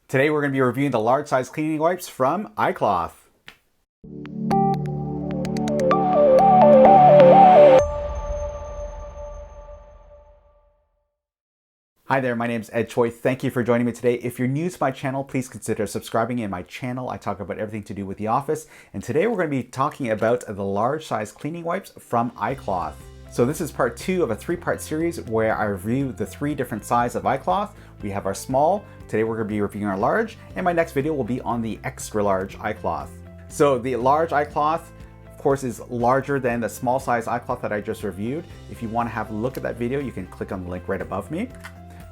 Today we're going to be reviewing the large size cleaning wipes from iCloth. Hi there, my name is Tchoi. Thank you for joining me today. If you're new to my channel, please consider subscribing. In my channel, I talk about everything to do with the office. And today we're going to be talking about the large size cleaning wipes from iCloth. So this is part 2 of a 3-part series where I review the 3 different sizes of iCloth. We have our small, today we're going to be reviewing our large, and my next video will be on the extra large iCloth. So the large iCloth, of course, is larger than the small size iCloth that I just reviewed. If you want to have a look at that video, you can click on the link right above me.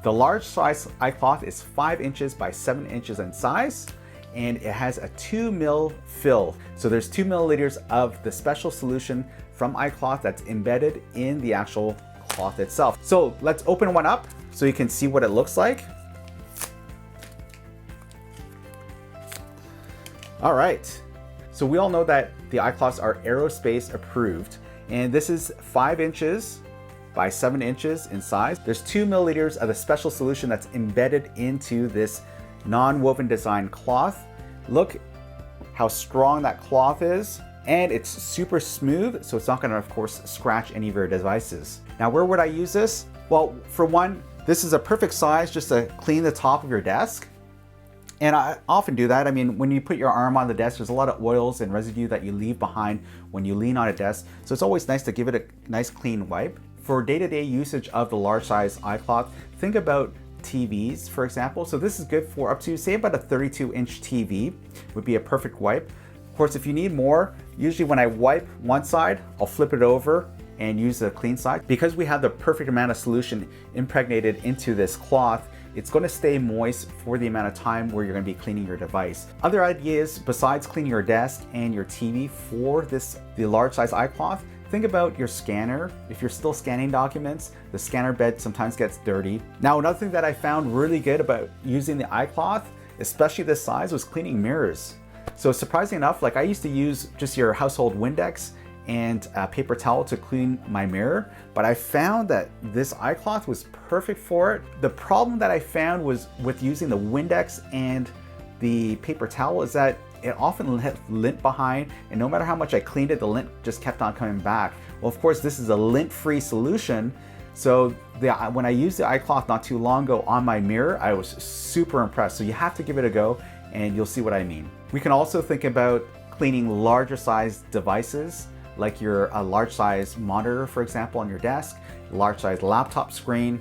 The large size iCloth is 5 inches by 7 inches in size, and it has a 2 ml fill. So there's 2 milliliters of the special solution from iCloth that's embedded in the actual cloth itself. So let's open one up so you can see what it looks like. All right, so we all know that the iCloths are aerospace approved, and this is 5 inches by 7 inches in size. There's 2 milliliters of the special solution that's embedded into this non-woven design cloth. Look how strong that cloth is, and it's super smooth, so it's not gonna, of course, scratch any of your devices. Now, where would I use this? Well, for one, this is a perfect size just to clean the top of your desk. And I often do that. I mean, when you put your arm on the desk, there's a lot of oils and residue that you leave behind when you lean on a desk. So it's always nice to give it a nice clean wipe. For day-to-day usage of the large size iCloth, think about TVs, for example. So this is good for up to, say, about a 32-inch TV would be a perfect wipe. Of course, if you need more, usually when I wipe one side, I'll flip it over and use the clean side. Because we have the perfect amount of solution impregnated into this cloth, it's going to stay moist for the amount of time where you're going to be cleaning your device. Other ideas besides cleaning your desk and your TV for the large size iCloth, think about your scanner. If you're still scanning documents, the scanner bed sometimes gets dirty. Now, another thing that I found really good about using the iCloth, especially this size, was cleaning mirrors. So surprisingly enough, like I used to use just your household Windex and a paper towel to clean my mirror, but I found that this iCloth was perfect for it. The problem that I found was with using the Windex and the paper towel is that it often had lint behind, and no matter how much I cleaned it, the lint just kept on coming back. Well, of course, this is a lint-free solution, so when I used the iCloth not too long ago on my mirror, I was super impressed. So you have to give it a go, and you'll see what I mean. We can also think about cleaning larger size devices, like your large size monitor, for example, on your desk, large size laptop screen.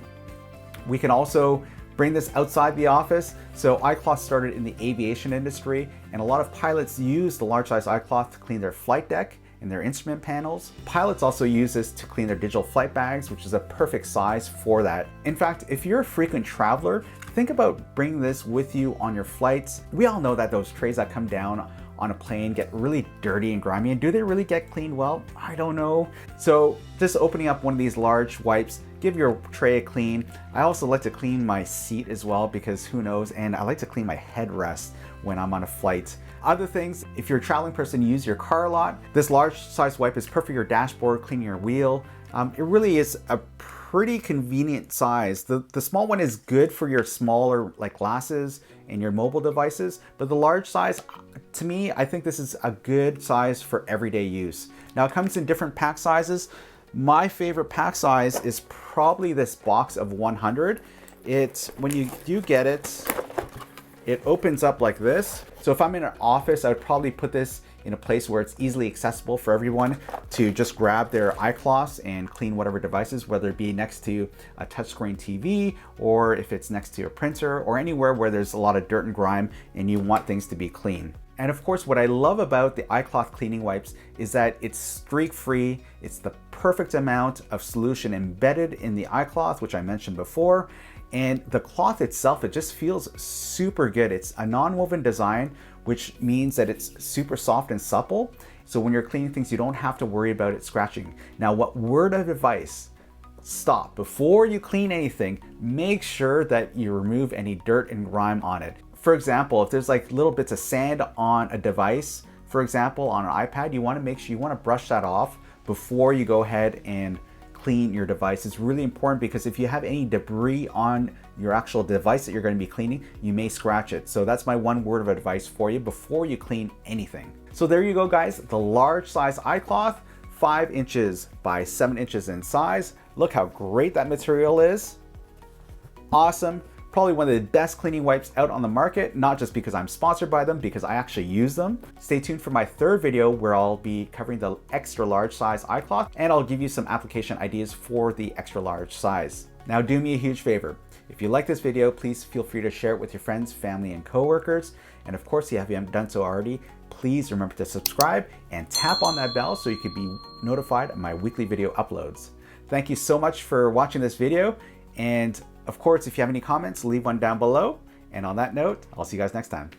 We can also bring this outside the office. So iCloth started in the aviation industry, and a lot of pilots use the large size iCloth to clean their flight deck and their instrument panels. Pilots also use this to clean their digital flight bags, which is a perfect size for that. In fact, if you're a frequent traveler, think about bringing this with you on your flights. We all know that those trays that come down on a plane get really dirty and grimy, and do they really get cleaned well? I don't know. So just opening up one of these large wipes, give your tray a clean. I also like to clean my seat as well, because who knows, and I like to clean my headrest when I'm on a flight. Other things, if you're a traveling person, use your car a lot, this large size wipe is perfect for your dashboard, cleaning your wheel. It really is a pretty convenient size. The small one is good for your smaller like glasses and your mobile devices, but the large size, to me, I think this is a good size for everyday use. Now it comes in different pack sizes. My favorite pack size is probably this box of 100. When you do get it, it opens up like this. So if I'm in an office, I would probably put this in a place where it's easily accessible for everyone to just grab their iCloths and clean whatever devices, whether it be next to a touchscreen TV, or if it's next to a printer, or anywhere where there's a lot of dirt and grime and you want things to be clean. And of course, what I love about the iCloth cleaning wipes is that it's streak-free. It's the perfect amount of solution embedded in the iCloth, which I mentioned before. And the cloth itself, it just feels super good. It's a non-woven design, which means that it's super soft and supple. So when you're cleaning things, you don't have to worry about it scratching. Now, what word of advice? Stop. Before you clean anything, make sure that you remove any dirt and grime on it. For example, if there's like little bits of sand on a device, for example, on an iPad, you want to make sure you want to brush that off before you go ahead and clean your device. It's really important because if you have any debris on your actual device that you're going to be cleaning, you may scratch it. So that's my one word of advice for you before you clean anything. So there you go, guys. The large size iCloth, 5 inches by 7 inches in size. Look how great that material is. Awesome. Probably one of the best cleaning wipes out on the market, not just because I'm sponsored by them, because I actually use them. Stay tuned for my third video where I'll be covering the extra large size iCloth, and I'll give you some application ideas for the extra large size. Now do me a huge favor. If you like this video, please feel free to share it with your friends, family, and coworkers. And of course, if you haven't done so already, please remember to subscribe and tap on that bell so you can be notified of my weekly video uploads. Thank you so much for watching this video. And of course, if you have any comments, leave one down below. And on that note, I'll see you guys next time.